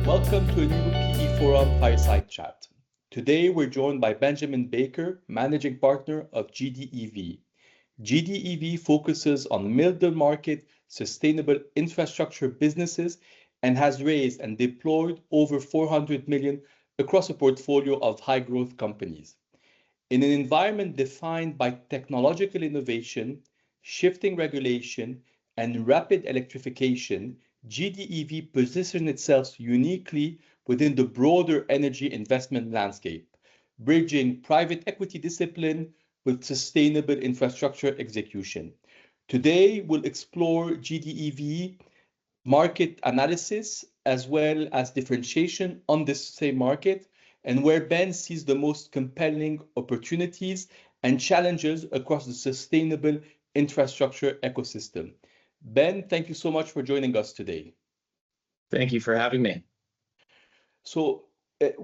Welcome to a new PE Forum Fireside Chat. Today we're joined by Benjamin Baker, Managing Partner of GDEV. GDEV focuses on middle market sustainable infrastructure businesses and has raised and deployed over 400 million across a portfolio of high growth companies. In an environment defined by technological innovation, shifting regulation, and rapid electrification, GDEV positions itself uniquely within the broader energy investment landscape, bridging private equity discipline with sustainable infrastructure execution. Today, we'll explore GDEV market analysis as well as differentiation on this same market and where Ben sees the most compelling opportunities and challenges across the sustainable infrastructure ecosystem. Ben, thank you so much for joining us today. Thank you for having me. So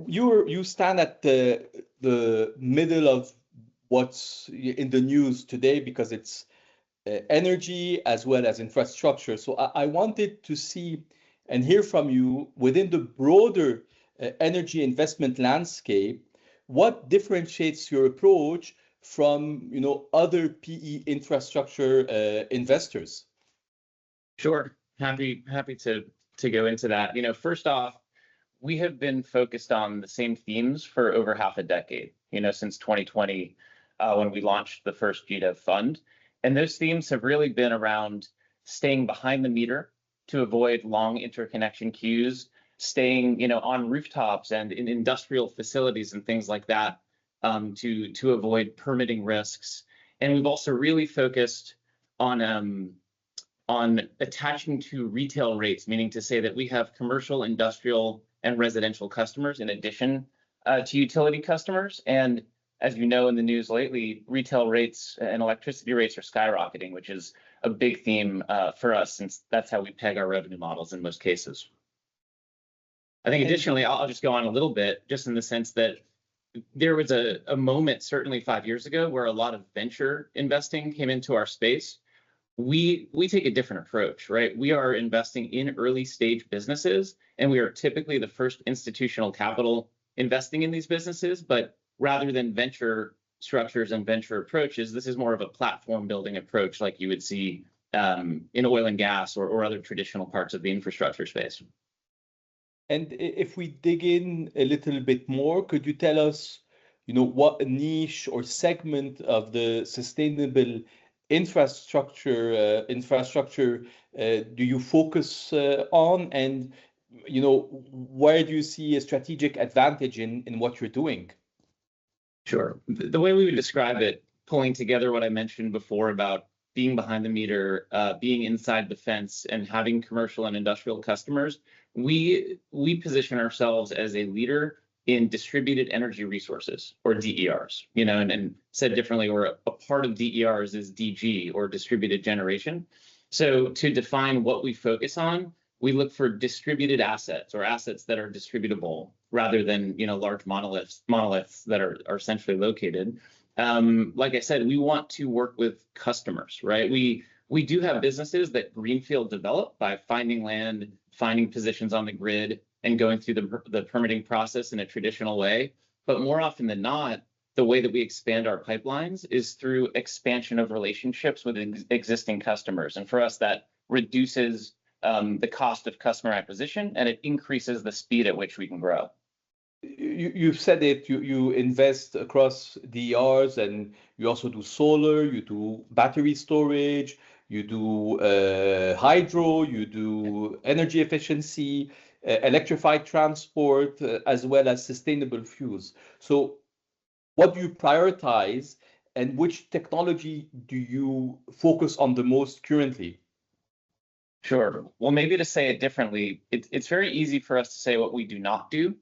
you stand at the middle of what's in the news today because it's energy as well as infrastructure. So I wanted to see and hear from you within the broader energy investment landscape, what differentiates your approach from other PE infrastructure investors? Sure, happy to go into that. First off, we have been focused on the same themes for over half a decade. Since 2020, when we launched the first GDEV fund, and those themes have really been around staying behind the meter to avoid long interconnection queues, staying on rooftops and in industrial facilities and things like that to avoid permitting risks. And we've also really focused on attaching to retail rates, meaning to say that we have commercial, industrial, and residential customers in addition to utility customers. And as you know, in the news lately, retail rates and electricity rates are skyrocketing, which is a big theme for us, since that's how we peg our revenue models in most cases. I think additionally, I'll just go on a little bit, just in the sense that there was a moment, certainly 5 years ago, where a lot of venture investing came into our space. We take a different approach, right? We are investing in early stage businesses, and we are typically the first institutional capital investing in these businesses. But rather than venture structures and venture approaches, this is more of a platform building approach like you would see in oil and gas or other traditional parts of the infrastructure space. And if we dig in a little bit more, could you tell us, what niche or segment of the sustainable infrastructure do you focus on, and where do you see a strategic advantage in what you're doing? Sure. The way we would describe it, pulling together what I mentioned before about being behind the meter, being inside the fence, and having commercial and industrial customers, we position ourselves as a leader in distributed energy resources, or DERs. And said differently, or a part of DERs is DG, or distributed generation. So to define what we focus on, we look for distributed assets, or assets that are distributable, rather than large monoliths that are centrally located. Like I said, we want to work with customers, right? We do have businesses that greenfield develop by finding land, finding positions on the grid, and going through the permitting process in a traditional way. But more often than not, the way that we expand our pipelines is through expansion of relationships with existing customers. And for us, that reduces the cost of customer acquisition, and it increases the speed at which we can grow. You've said it, you invest across DERs, and you also do solar, you do battery storage, you do hydro, you do energy efficiency, electrified transport, as well as sustainable fuels. So what do you prioritize, and which technology do you focus on the most currently? Sure. Well, maybe to say it differently, it's very easy for us to say what we do not do.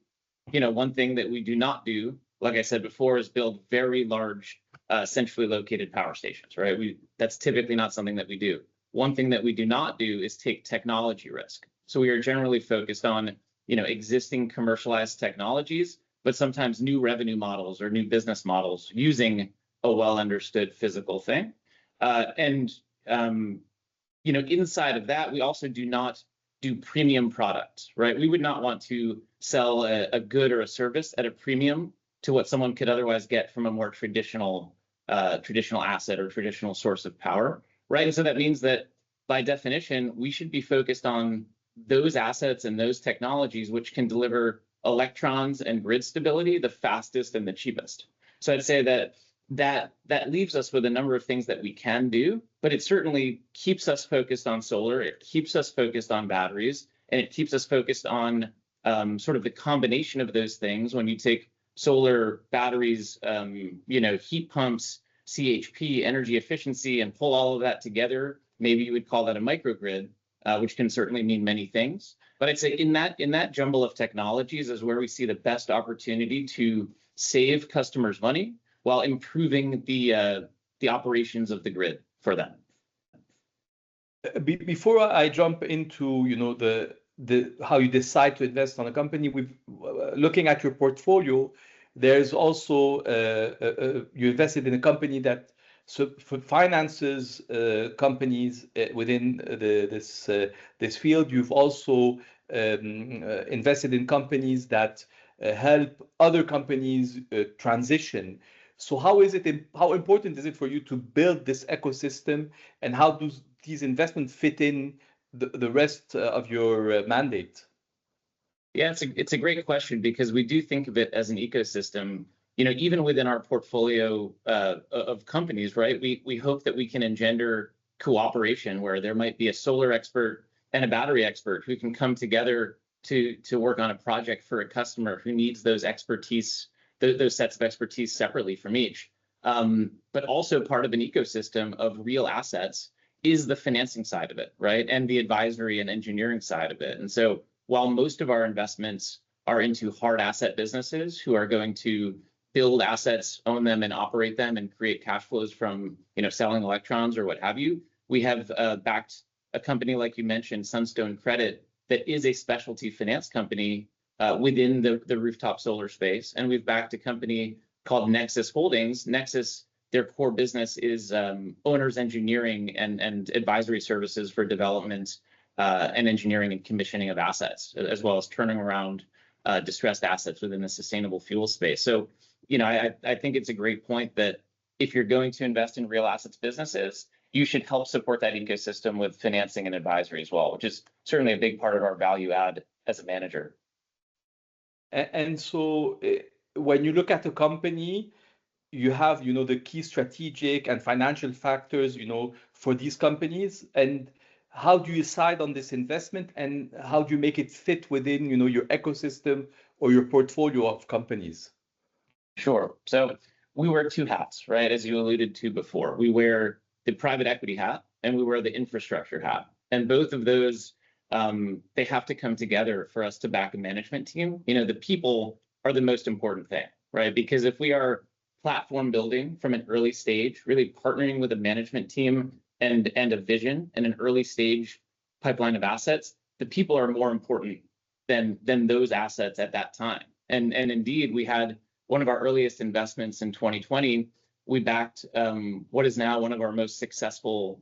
One thing that we do not do, like I said before, is build very large, centrally located power stations, right? That's typically not something that we do. One thing that we do not do is take technology risk. So we are generally focused on, existing commercialized technologies, but sometimes new revenue models or new business models using a well-understood physical thing. Inside of that, we also do not do premium products, right? We would not want to sell a good or a service at a premium to what someone could otherwise get from a more traditional asset or traditional source of power, right? And so that means that by definition, we should be focused on those assets and those technologies which can deliver electrons and grid stability the fastest and the cheapest. So I'd say that leaves us with a number of things that we can do, but it certainly keeps us focused on solar, it keeps us focused on batteries, and it keeps us focused on sort of the combination of those things. When you take solar, batteries, heat pumps, CHP, energy efficiency, and pull all of that together, maybe you would call that a microgrid, which can certainly mean many things. But I'd say in that jumble of technologies is where we see the best opportunity to save customers money while improving the operations of the grid for them. Before I jump into the how you decide to invest on a company, with looking at your portfolio, there's also you invested in a company that finances companies within this field. You've also invested in companies that help other companies transition. So how important is it for you to build this ecosystem, and how do these investments fit in the rest of your mandate? Yeah, it's a great question, because we do think of it as an ecosystem. Even within our portfolio of companies, right? We hope that we can engender cooperation where there might be a solar expert and a battery expert who can come together to work on a project for a customer who needs those sets of expertise separately from each. But also part of an ecosystem of real assets is the financing side of it, right? And the advisory and engineering side of it. And so while most of our investments are into hard asset businesses who are going to build assets, own them, and operate them, and create cash flows from selling electrons or what have you, we have backed a company like you mentioned, Sunstone Credit, that is a specialty finance company within the rooftop solar space. And we've backed a company called Nexus Holdings. Nexus, their core business is owners engineering and advisory services for development and engineering and commissioning of assets, as well as turning around distressed assets within the sustainable fuel space. So, I think it's a great point that if you're going to invest in real assets businesses, you should help support that ecosystem with financing and advisory as well, which is certainly a big part of our value add as a manager. And so when you look at a company, you have, the key strategic and financial factors, for these companies. And how do you decide on this investment, and how do you make it fit within, your ecosystem or your portfolio of companies? Sure. So we wear two hats, right? As you alluded to before, we wear the private equity hat and we wear the infrastructure hat. And both of those, they have to come together for us to back a management team. The people are the most important thing, right? Because if we are platform building from an early stage, really partnering with a management team and a vision and an early stage pipeline of assets, the people are more important than those assets at that time. And indeed, we had one of our earliest investments in 2020. We backed what is now one of our most successful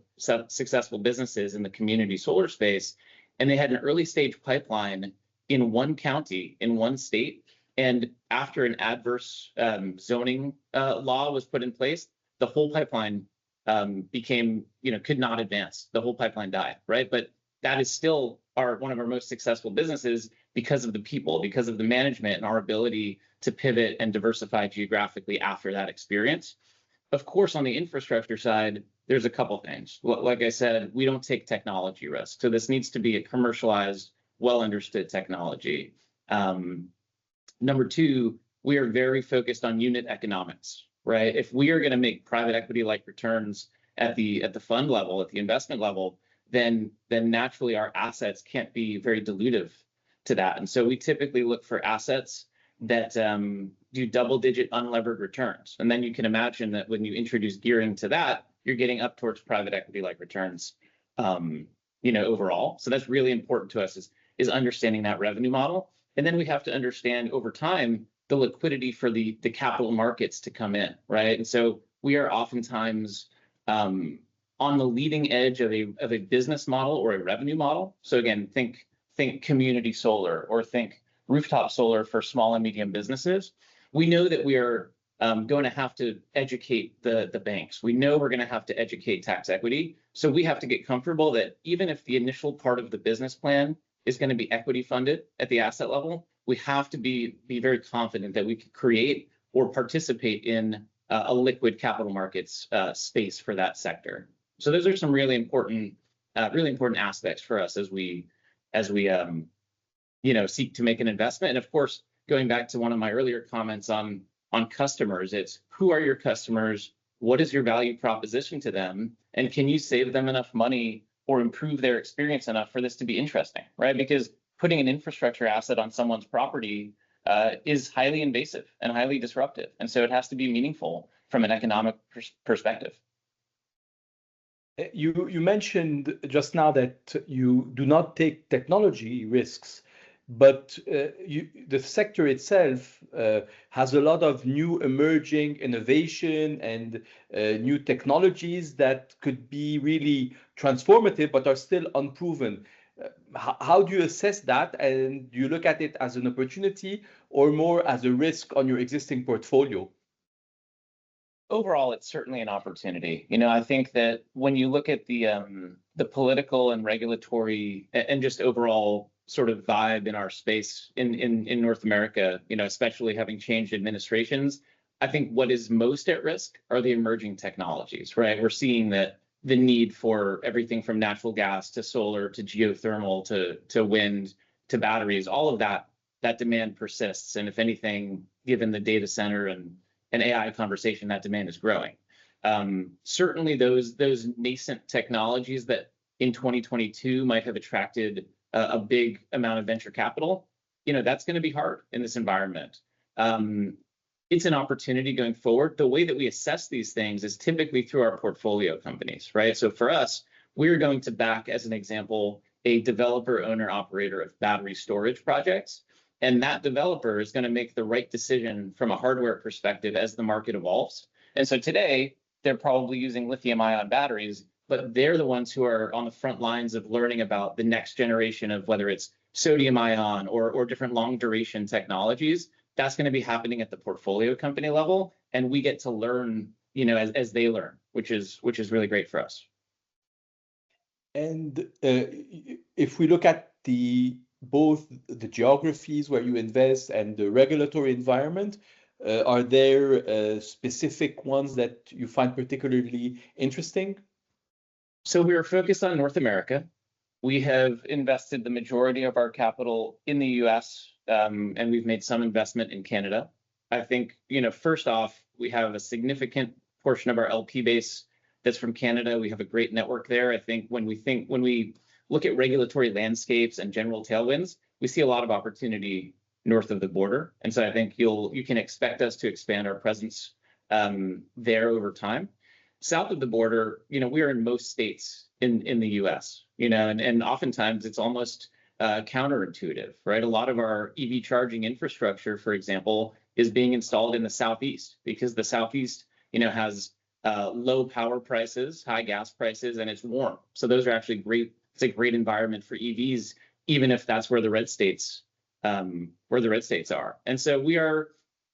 businesses in the community solar space. And they had an early stage pipeline in one county, in one state. And after an adverse zoning law was put in place, the whole pipeline became, could not advance. The whole pipeline died, right? But that is still one of our most successful businesses because of the people, because of the management and our ability to pivot and diversify geographically after that experience. Of course, on the infrastructure side, there's a couple things. Like I said, we don't take technology risk. So this needs to be a commercialized, well understood technology. Number two, we are very focused on unit economics, right? If we are going to make private equity like returns at the fund level, at the investment level, then naturally our assets can't be very dilutive to that. And so we typically look for assets that do double-digit unlevered returns. And then you can imagine that when you introduce gearing to that, you're getting up towards private equity-like returns, overall. So that's really important to us is understanding that revenue model. And then we have to understand over time the liquidity for the capital markets to come in, right? And so we are oftentimes on the leading edge of a business model or a revenue model. So again, think think community solar or think rooftop solar for small and medium businesses, we know that we are going to have to educate the banks. We know we're going to have to educate tax equity. So we have to get comfortable that even if the initial part of the business plan is going to be equity funded at the asset level, we have to be very confident that we can create or participate in a liquid capital markets space for that sector. So those are some really important aspects for us as we seek to make an investment. And of course, going back to one of my earlier comments on customers, it's who are your customers? What is your value proposition to them? And can you save them enough money or improve their experience enough for this to be interesting, right? Because putting an infrastructure asset on someone's property is highly invasive and highly disruptive. And so it has to be meaningful from an economic perspective. You mentioned just now that you do not take technology risks, but the sector itself has a lot of new emerging innovation and new technologies that could be really transformative, but are still unproven. How do you assess that? And do you look at it as an opportunity or more as a risk on your existing portfolio? Overall, it's certainly an opportunity. I think that when you look at the political and regulatory and just overall sort of vibe in our space in North America, especially having changed administrations, I think what is most at risk are the emerging technologies, right? We're seeing that the need for everything from natural gas to solar to geothermal to wind to batteries, all of that demand persists. And if anything, given the data center and AI conversation, that demand is growing. Certainly those nascent technologies that in 2022 might have attracted a big amount of venture capital, that's going to be hard in this environment. It's an opportunity going forward. The way that we assess these things is typically through our portfolio companies, right? So for us, we're going to back, as an example, a developer, owner, operator of battery storage projects. And that developer is going to make the right decision from a hardware perspective as the market evolves. And so today, they're probably using lithium-ion batteries, but they're the ones who are on the front lines of learning about the next generation of whether it's sodium-ion or different long-duration technologies. That's going to be happening at the portfolio company level, and we get to learn, as they learn, which is really great for us. And if we look at both the geographies where you invest and the regulatory environment, are there specific ones that you find particularly interesting? So we are focused on North America. We have invested the majority of our capital in the US, and we've made some investment in Canada. I think, first off, we have a significant portion of our LP base that's from Canada. We have a great network there. I think when we look at regulatory landscapes and general tailwinds, we see a lot of opportunity north of the border. And so I think you can expect us to expand our presence there over time. South of the border, we are in most states in the US, and oftentimes it's almost counterintuitive, right? A lot of our EV charging infrastructure, for example, is being installed in the Southeast because the Southeast, has low power prices, high gas prices, and it's warm. So those are actually great. It's a great environment for EVs, even if that's where the red states are. And so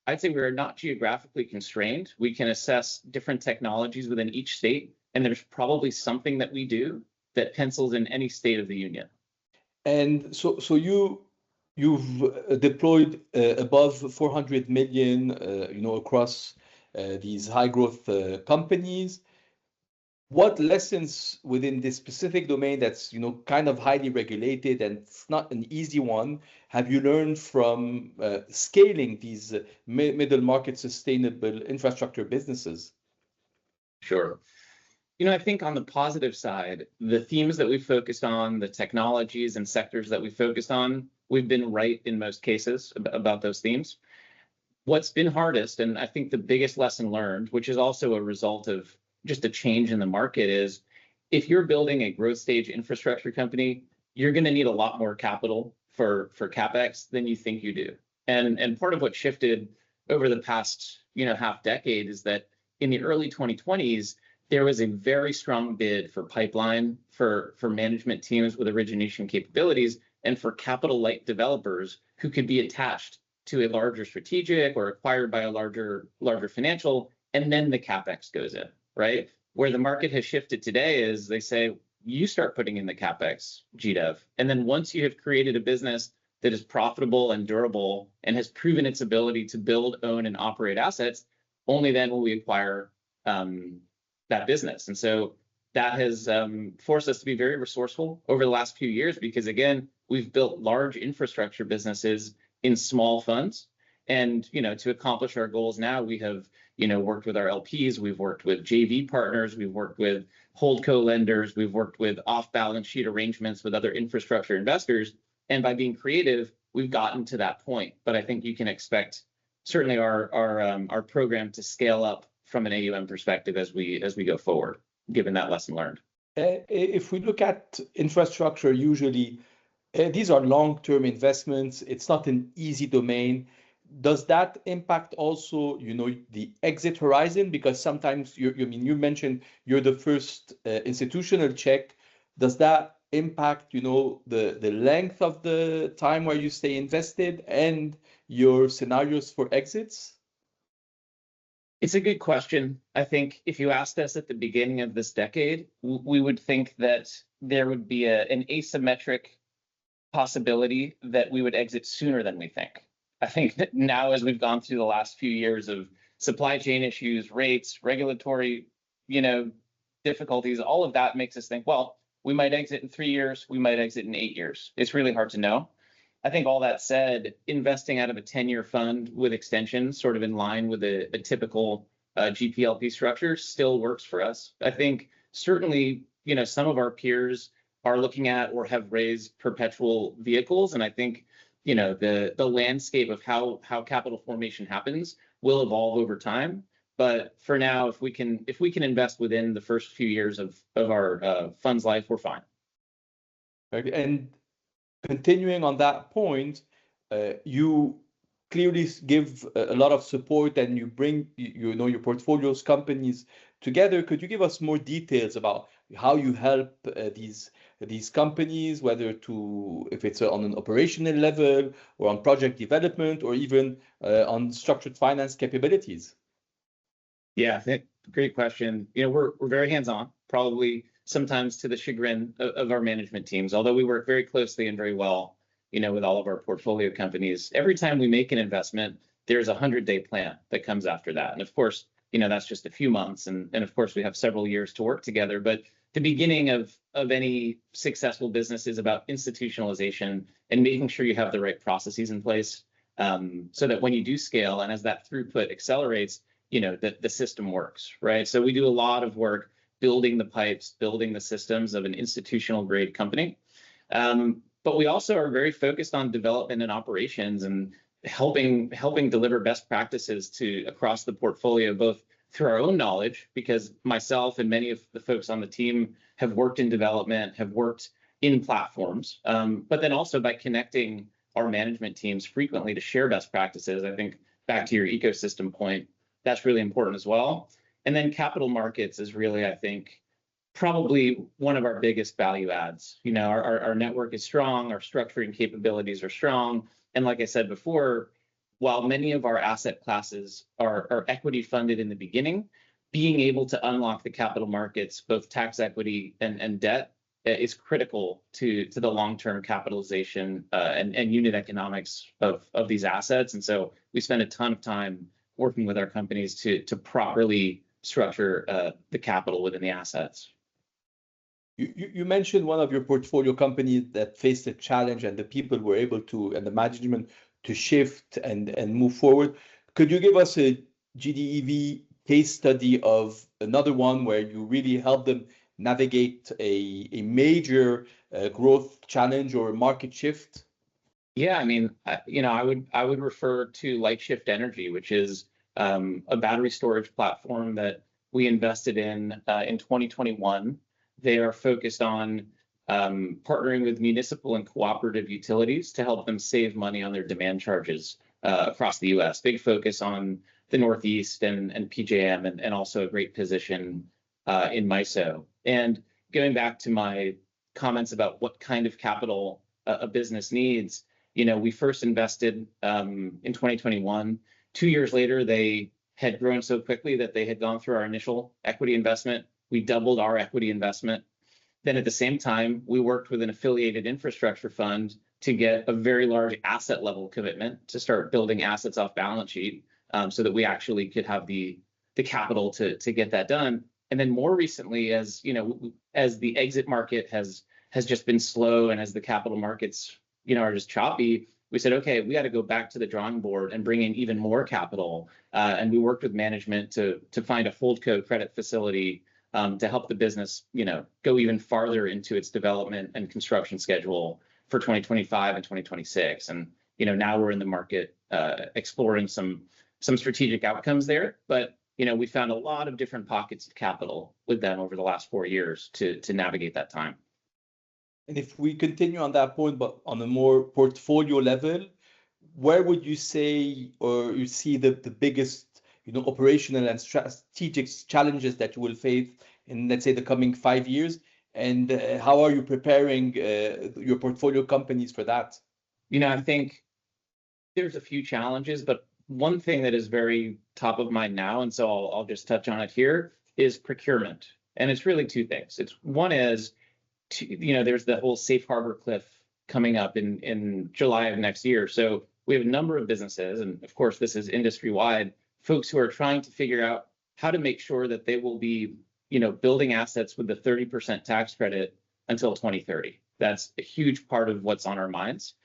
I'd say we are not geographically constrained. We can assess different technologies within each state, and there's probably something that we do that pencils in any state of the union. And so you've deployed above 400 million, across these high growth companies. What lessons within this specific domain that's kind of highly regulated and it's not an easy one have you learned from scaling these middle market sustainable infrastructure businesses? Sure. I think on the positive side, the themes that we focused on, the technologies and sectors that we focused on, we've been right in most cases about those themes. What's been hardest, and I think the biggest lesson learned, which is also a result of just a change in the market, is if you're building a growth stage infrastructure company, you're going to need a lot more capital for CapEx than you think you do. And part of what shifted over the past half decade is that in the early 2020s, there was a very strong bid for pipeline for management teams with origination capabilities and for capital light developers who could be attached to a larger strategic or acquired by a larger financial, and then the CapEx goes in, right? Where the market has shifted today is they say, you start putting in the CapEx, GDEV, and then once you have created a business that is profitable and durable and has proven its ability to build, own, and operate assets, only then will we acquire that business. And so that has forced us to be very resourceful over the last few years because, again, we've built large infrastructure businesses in small funds. And, to accomplish our goals now, we have, worked with our LPs, we've worked with JV partners, we've worked with holdco lenders, we've worked with off-balance sheet arrangements with other infrastructure investors. And by being creative, we've gotten to that point. But I think you can expect certainly our program to scale up from an AUM perspective as we go forward, given that lesson learned. If we look at infrastructure, usually these are long-term investments. It's not an easy domain. Does that impact also, the exit horizon? Because sometimes you mentioned you're the first institutional check. Does that impact, the length of the time where you stay invested and your scenarios for exits? It's a good question. I think if you asked us at the beginning of this decade, we would think that there would be an asymmetric possibility that we would exit sooner than we think. I think that now, as we've gone through the last few years of supply chain issues, rates, regulatory, difficulties, all of that makes us think, well, we might exit in 3 years, we might exit in 8 years. It's really hard to know. I think all that said, investing out of a 10-year fund with extensions, sort of in line with a typical GPLP structure, still works for us. I think certainly, some of our peers are looking at or have raised perpetual vehicles, and I think, the landscape of how capital formation happens will evolve over time. But for now, if we can invest within the first few years of our fund's life, we're fine. Right. And continuing on that point, you clearly give a lot of support and you bring your portfolio's companies together. Could you give us more details about how you help these companies, if it's on an operational level or on project development or even on structured finance capabilities? Yeah, great question. We're very hands-on, probably sometimes to the chagrin of our management teams, although we work very closely and very well, with all of our portfolio companies. Every time we make an investment, there's a 100-day plan that comes after that. And of course, that's just a few months. And of course, we have several years to work together. But the beginning of any successful business is about institutionalization and making sure you have the right processes in place so that when you do scale and as that throughput accelerates, the system works, right? So we do a lot of work building the pipes, building the systems of an institutional grade company. But we also are very focused on development and operations and helping deliver best practices across the portfolio, both through our own knowledge, because myself and many of the folks on the team have worked in development, have worked in platforms, but then also by connecting our management teams frequently to share best practices. I think back to your ecosystem point, that's really important as well. And then capital markets is really, I think, probably one of our biggest value adds. Our network is strong, our structuring capabilities are strong. And like I said before, while many of our asset classes are equity funded in the beginning, being able to unlock the capital markets, both tax equity and debt, is critical to the long-term capitalization and unit economics of these assets. And so we spend a ton of time working with our companies to properly structure the capital within the assets. You mentioned one of your portfolio companies that faced a challenge and the people were able to, and the management to shift and move forward. Could you give us a GDEV case study of another one where you really helped them navigate a major growth challenge or market shift? Yeah, I mean, I would refer to Lightshift Energy, which is a battery storage platform that we invested in 2021. They are focused on partnering with municipal and cooperative utilities to help them save money on their demand charges across the U.S. Big focus on the Northeast and PJM, and also a great position in MISO. And going back to my comments about what kind of capital a business needs. We first invested in 2021. 2 years later, they had grown so quickly that they had gone through our initial equity investment. We doubled our equity investment. Then at the same time, we worked with an affiliated infrastructure fund to get a very large asset level commitment to start building assets off balance sheet, so that we actually could have the capital to get that done. And then more recently, as the exit market has just been slow, and as the capital markets are just choppy, we said, okay, we got to go back to the drawing board and bring in even more capital. And we worked with management to find a holdco credit facility to help the business, go even farther into its development and construction schedule for 2025 and 2026. And now we're in the market exploring some strategic outcomes there. But we found a lot of different pockets of capital with them over the last 4 years to navigate that time. And if we continue on that point, but on a more portfolio level, where would you say, or you see the biggest, operational and strategic challenges that you will face in, let's say, the coming 5 years? And how are you preparing your portfolio companies for that? I think there's a few challenges, but one thing that is very top of mind now, and so I'll just touch on it here, is procurement. And it's really two things. One is, there's the whole safe harbor cliff coming up in July of next year. So we have a number of businesses, and of course this is industry wide, folks who are trying to figure out how to make sure that they will be, building assets with the 30% tax credit until 2030. That's a huge part of what's on our minds.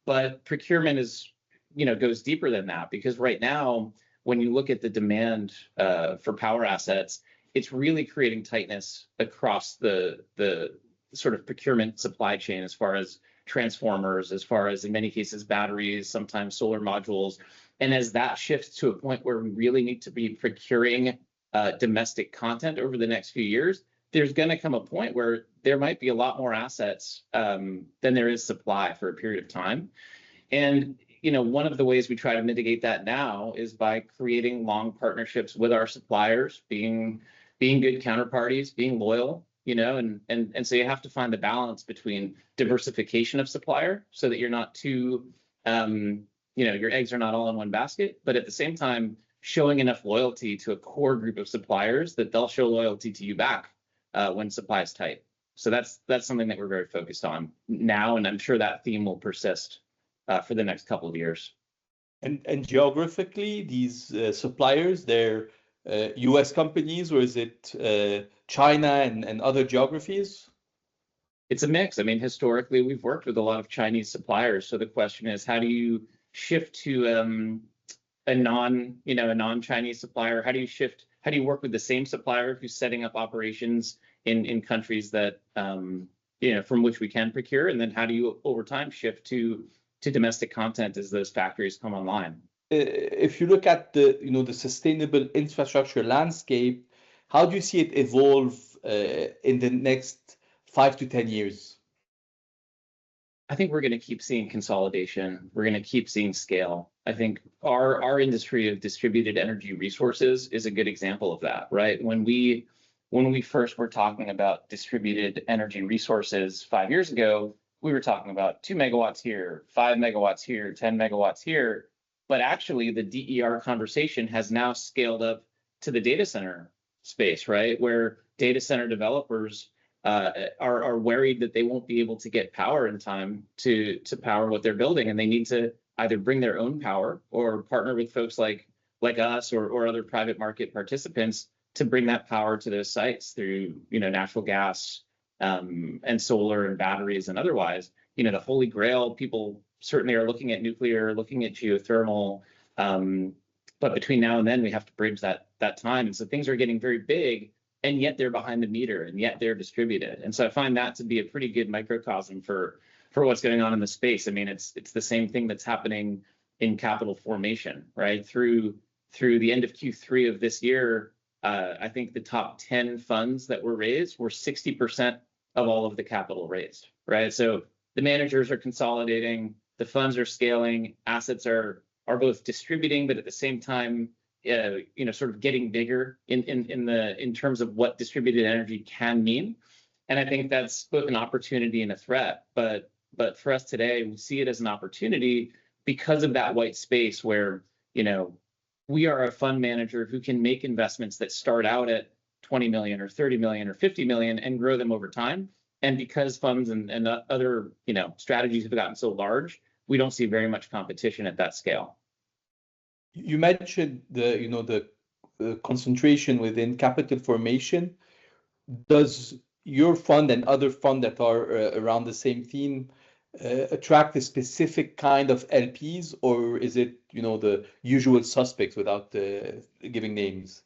But procurement goes deeper than that, because right now, when you look at the demand for power assets, it's really creating tightness across the sort of procurement supply chain, as far as transformers, as far as in many cases batteries, sometimes solar modules. And as that shifts to a point where we really need to be procuring domestic content over the next few years, there's going to come a point where there might be a lot more assets than there is supply for a period of time. And one of the ways we try to mitigate that now is by creating long partnerships with our suppliers, being good counterparties, being loyal, and so you have to find the balance between diversification of supplier, so that you're not too, your eggs are not all in one basket, but at the same time showing enough loyalty to a core group of suppliers that they'll show loyalty to you back when supply is tight. So that's something that we're very focused on now, and I'm sure that theme will persist for the next couple of years. And geographically, these suppliers, they're US companies, or is it China and other geographies? It's a mix. I mean, historically, we've worked with a lot of Chinese suppliers. So the question is, how do you shift to a non-Chinese supplier? How do you work with the same supplier who's setting up operations in countries that, from which we can procure? And then how do you, over time, shift to domestic content as those factories come online? If you look at the sustainable infrastructure landscape, how do you see it evolve in the next 5 to 10 years? I think we're going to keep seeing consolidation. We're going to keep seeing scale. I think our industry of distributed energy resources is a good example of that, right? When we first were talking about distributed energy resources 5 years ago, we were talking about 2 megawatts here, 5 megawatts here, 10 megawatts here. But actually, the DER conversation has now scaled up to the data center space, right? Where data center developers are worried that they won't be able to get power in time to power what they're building, and they need to either bring their own power or partner with folks like us or other private market participants to bring that power to those sites through natural gas and solar and batteries and otherwise. The holy grail, people certainly are looking at nuclear, looking at geothermal, but between now and then we have to bridge that time. And so things are getting very big, and yet they're behind the meter, and yet they're distributed. And so I find that to be a pretty good microcosm for what's going on in the space. I mean, it's the same thing that's happening in capital formation, right? Through the end of Q3 of this year, I think the top 10 funds that were raised were 60% of all of the capital raised, right? So the managers are consolidating, the funds are scaling, assets are both distributing, but at the same time, sort of getting bigger in terms of what distributed energy can mean. And I think that's both an opportunity and a threat. But But for us today, we see it as an opportunity because of that white space where, we are a fund manager who can make investments that start out at 20 million or 30 million or 50 million and grow them over time. And because funds and other, strategies have gotten so large, we don't see very much competition at that scale. You mentioned the concentration within capital formation. Does your fund and other funds that are around the same theme attract a specific kind of LPs, or is it, the usual suspects without giving names?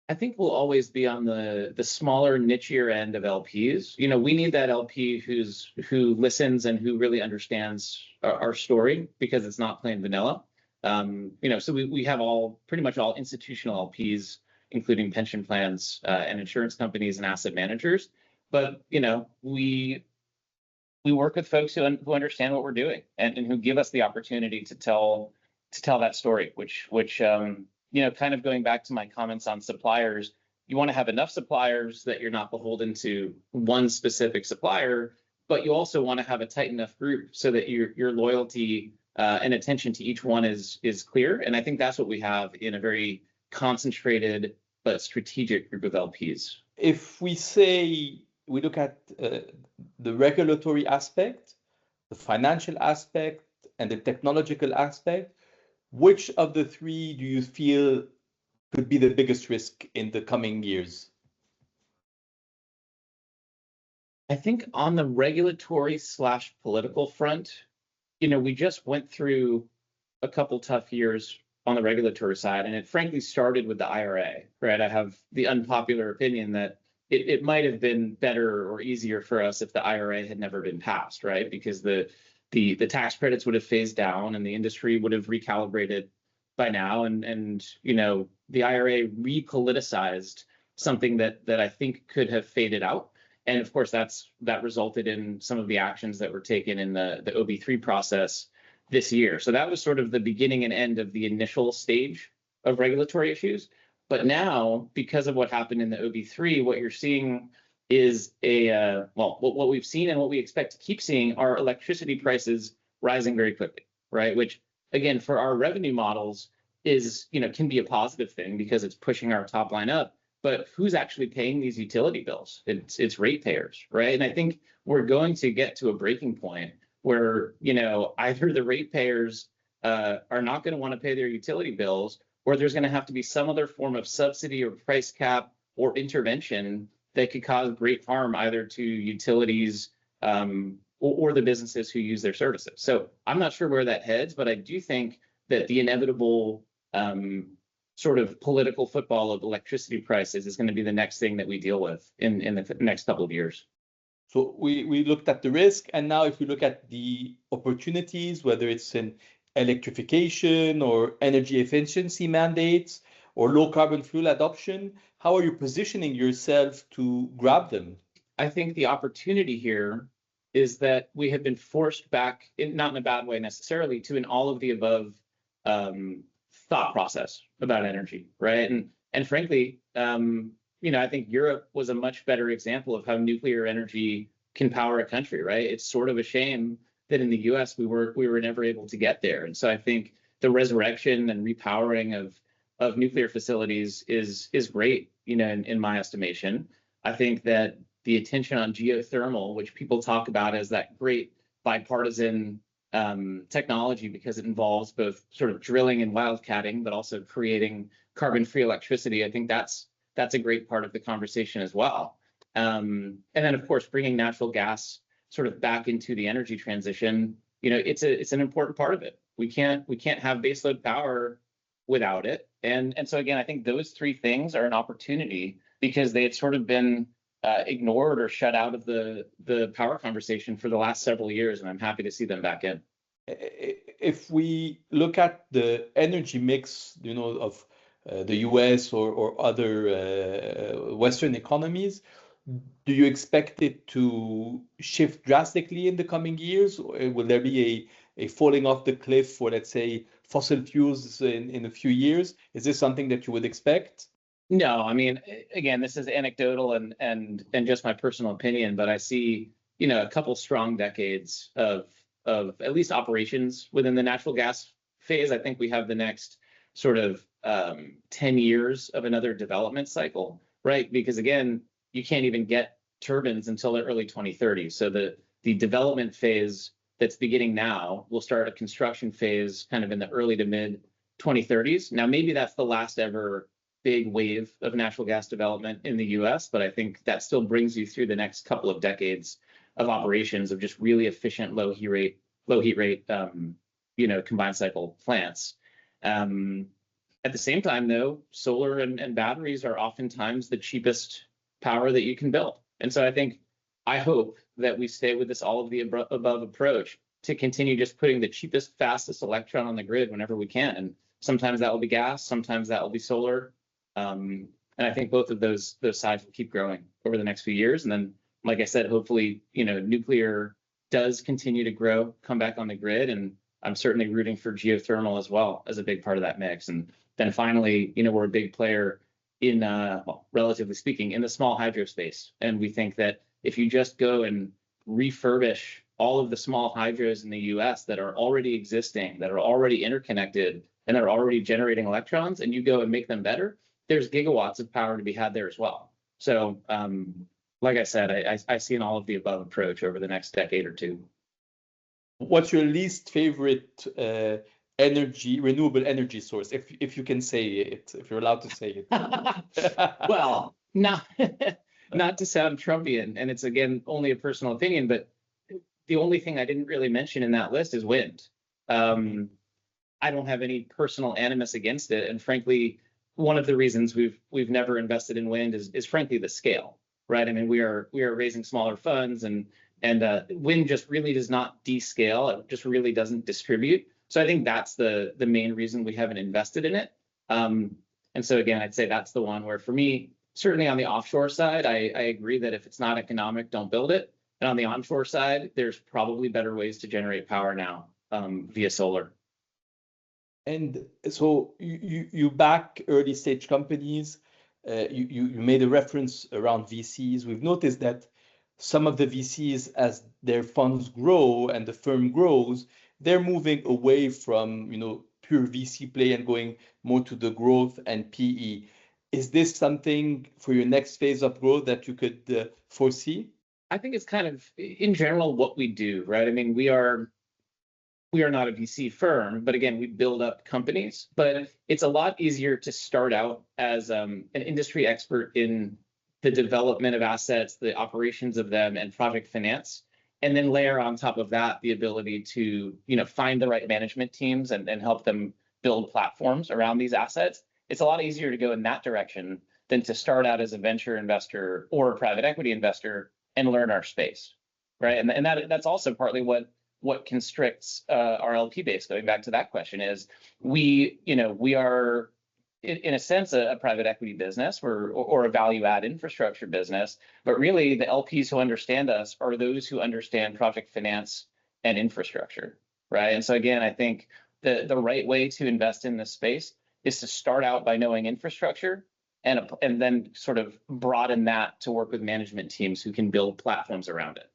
I think we'll always be on the smaller, nichier end of LPs. We need that LP who listens and who really understands our story, because it's not plain vanilla. So we have pretty much all institutional LPs, including pension plans and insurance companies and asset managers. But we work with folks who understand what we're doing and who give us the opportunity to tell that story, which kind of going back to my comments on suppliers, you want to have enough suppliers that you're not beholden to one specific supplier, but you also want to have a tight enough group so that your loyalty and attention to each one is clear. And I think that's what we have in a very concentrated but strategic group of LPs. If we look at the regulatory aspect, the financial aspect, and the technological aspect, which of the three do you feel could be the biggest risk in the coming years? I think on the regulatory/political front, we just went through a couple tough years on the regulatory side, and it frankly started with the IRA, right? I have the unpopular opinion that it might have been better or easier for us if the IRA had never been passed, right? Because the tax credits would have phased down and the industry would have recalibrated by now. And the IRA repoliticized something that I think could have faded out. And of course, that resulted in some of the actions that were taken in the OB3 process this year. So that was sort of the beginning and end of the initial stage of regulatory issues. But now, because of what happened in the OB3, what you're seeing is what we've seen and what we expect to keep seeing are electricity prices rising very quickly, right? Which, again, for our revenue models is, can be a positive thing because it's pushing our top line up. But who's actually paying these utility bills? It's ratepayers, right? And I think we're going to get to a breaking point where, either the ratepayers are not going to want to pay their utility bills, or there's going to have to be some other form of subsidy or price cap or intervention that could cause great harm either to utilities or the businesses who use their services. So I'm not sure where that heads, but I do think that the inevitable sort of political football of electricity prices is going to be the next thing that we deal with in the next couple of years. So we looked at the risk, and now if we look at the opportunities, whether it's in electrification or energy efficiency mandates or low carbon fuel adoption, how are you positioning yourself to grab them? I think the opportunity here is that we have been forced back, not in a bad way necessarily, to an all of the above thought process about energy, right? And frankly, I think Europe was a much better example of how nuclear energy can power a country, right? It's sort of a shame that in the US we were never able to get there. And so I think the resurrection and repowering of nuclear facilities is great, in my estimation. I think that the attention on geothermal, which people talk about as that great bipartisan technology because it involves both sort of drilling and wildcatting, but also creating carbon-free electricity. I think that's a great part of the conversation as well. And then, of course, bringing natural gas sort of back into the energy transition, it's an important part of it. We can't have baseload power without it. And so again, I think those three things are an opportunity because they had sort of been ignored or shut out of the power conversation for the last several years, and I'm happy to see them back in. If we look at the energy mix, of the US or other Western economies, do you expect it to shift drastically in the coming years? Or will there be a falling off the cliff for, let's say, fossil fuels in a few years? Is this something that you would expect? No, I mean, again, this is anecdotal and just my personal opinion, but I see a couple strong decades of at least operations within the natural gas phase. I think we have the next sort of 10 years of another development cycle, right? Because again, you can't even get turbines until the early 2030s. So the development phase that's beginning now will start a construction phase kind of in the early to mid 2030s. Now, maybe that's the last ever big wave of natural gas development in the US, but I think that still brings you through the next couple of decades of operations of just really efficient low heat rate combined cycle plants. At the same time, though, solar and batteries are oftentimes the cheapest power that you can build. And so I hope that we stay with this all of the above approach to continue just putting the cheapest, fastest electron on the grid whenever we can. And sometimes that will be gas, sometimes that will be solar. And I think both of those sides will keep growing over the next few years. And then, like I said, hopefully, nuclear does continue to grow, come back on the grid. And I'm certainly rooting for geothermal as well as a big part of that mix. And then finally, we're a big player in, relatively speaking, in the small hydro space. And we think that if you just go and refurbish all of the small hydros in the US that are already existing, that are already interconnected, and that are already generating electrons, and you go and make them better, there's gigawatts of power to be had there as well. So, like I said, I see an all of the above approach over the next decade or two. What's your least favorite renewable energy source, if you can say it, if you're allowed to say it? Well, not to sound Trumpian, and it's again only a personal opinion, but the only thing I didn't really mention in that list is wind. I don't have any personal animus against it, and frankly, one of the reasons we've never invested in wind is frankly the scale, right? I mean, we are raising smaller funds, and wind just really does not descale. It just really doesn't distribute. So I think that's the main reason we haven't invested in it. And so again, I'd say that's the one where, for me, certainly on the offshore side, I agree that if it's not economic, don't build it. And on the onshore side, there's probably better ways to generate power now via solar. And so you back early stage companies. You made a reference around VCs. We've noticed that some of the VCs, as their funds grow and the firm grows, they're moving away from pure VC play and going more to the growth and PE. Is this something for your next phase of growth that you could foresee? I think it's kind of, in general, what we do, right? I mean, we are not a VC firm, but again, we build up companies. But it's a lot easier to start out as an industry expert in the development of assets, the operations of them, and project finance, and then layer on top of that the ability to find the right management teams and help them build platforms around these assets. It's a lot easier to go in that direction than to start out as a venture investor or a private equity investor and learn our space, right? And that's also partly what constricts our LP base. Going back to that question, is we are in a sense a private equity business or a value add infrastructure business, but really the LPs who understand us are those who understand project finance and infrastructure, right? And so again, I think the right way to invest in this space is to start out by knowing infrastructure and then sort of broaden that to work with management teams who can build platforms around it.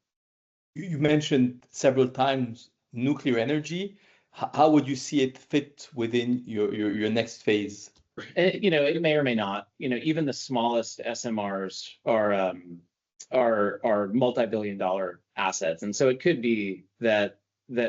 You mentioned several times nuclear energy. How would you see it fit within your next phase? It may or may not. Even the smallest SMRs are multi-billion-dollar assets, and so it could be that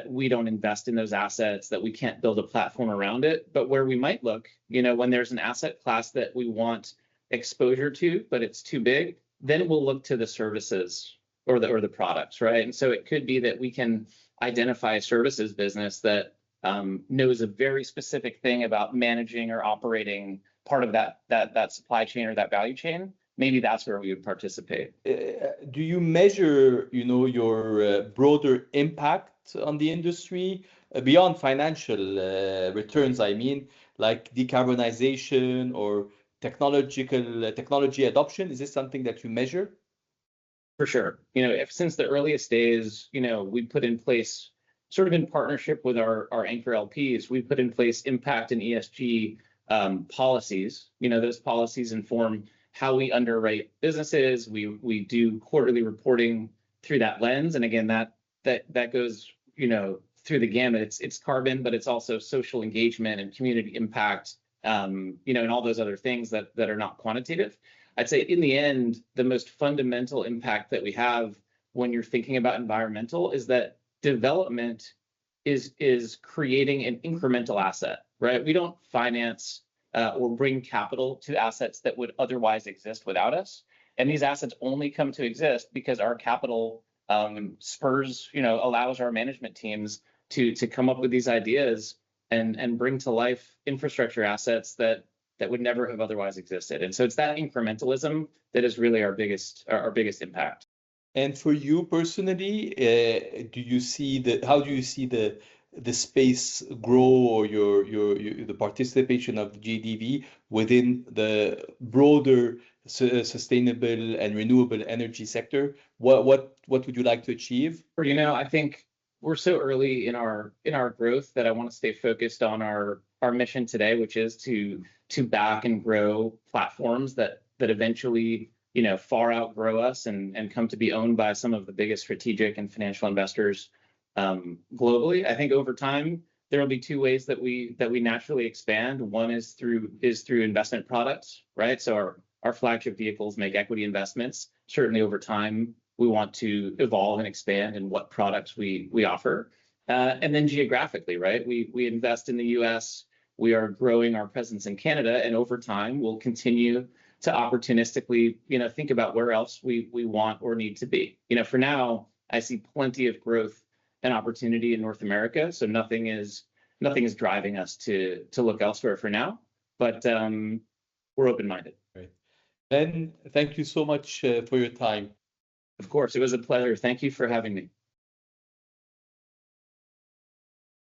we don't invest in those assets, that we can't build a platform around it. But where we might look, when there's an asset class that we want exposure to, but it's too big, then we'll look to the services or the products, right? And so it could be that we can identify a services business that knows a very specific thing about managing or operating part of that supply chain or that value chain. Maybe that's where we would participate. Do you measure, your broader impact on the industry beyond financial returns? I mean, like decarbonization or technology adoption. Is this something that you measure? For sure. Since the earliest days, we put in place, sort of in partnership with our anchor LPs, we put in place impact and ESG policies. Those policies inform how we underwrite businesses. We do quarterly reporting that lens. And again, that goes, through the gamut. It's carbon, but it's also social engagement and community impact, and all those other things that are not quantitative. I'd say in the end, the most fundamental impact that we have when you're thinking about environmental is that development is creating an incremental asset, right? We don't finance or bring capital to assets that would otherwise exist without us. And these assets only come to exist because our capital spurs, allows our management teams to come up with these ideas and bring to life infrastructure assets that would never have otherwise existed. And so it's that incrementalism that is really our biggest impact. And for you personally, how do you see the space grow, or the participation of GDV within the broader sustainable and renewable energy sector? What would you like to achieve? I think we're so early in our growth that I want to stay focused on our mission today, which is to back and grow platforms that eventually far outgrow us and come to be owned by some of the biggest strategic and financial investors globally. I think over time there will be two ways that we naturally expand. One is through investment products, right? So our flagship vehicles make equity investments. Certainly over time we want to evolve and expand in what products we offer. And then geographically, right? We invest in the US. We are growing our presence in Canada, and over time we'll continue to opportunistically, think about where else we want or need to be. For now, I see plenty of growth and opportunity in North America, so nothing is driving us to look elsewhere for now. But we're open-minded. Great. Ben, thank you so much for your time. Of course, it was a pleasure. Thank you for having me.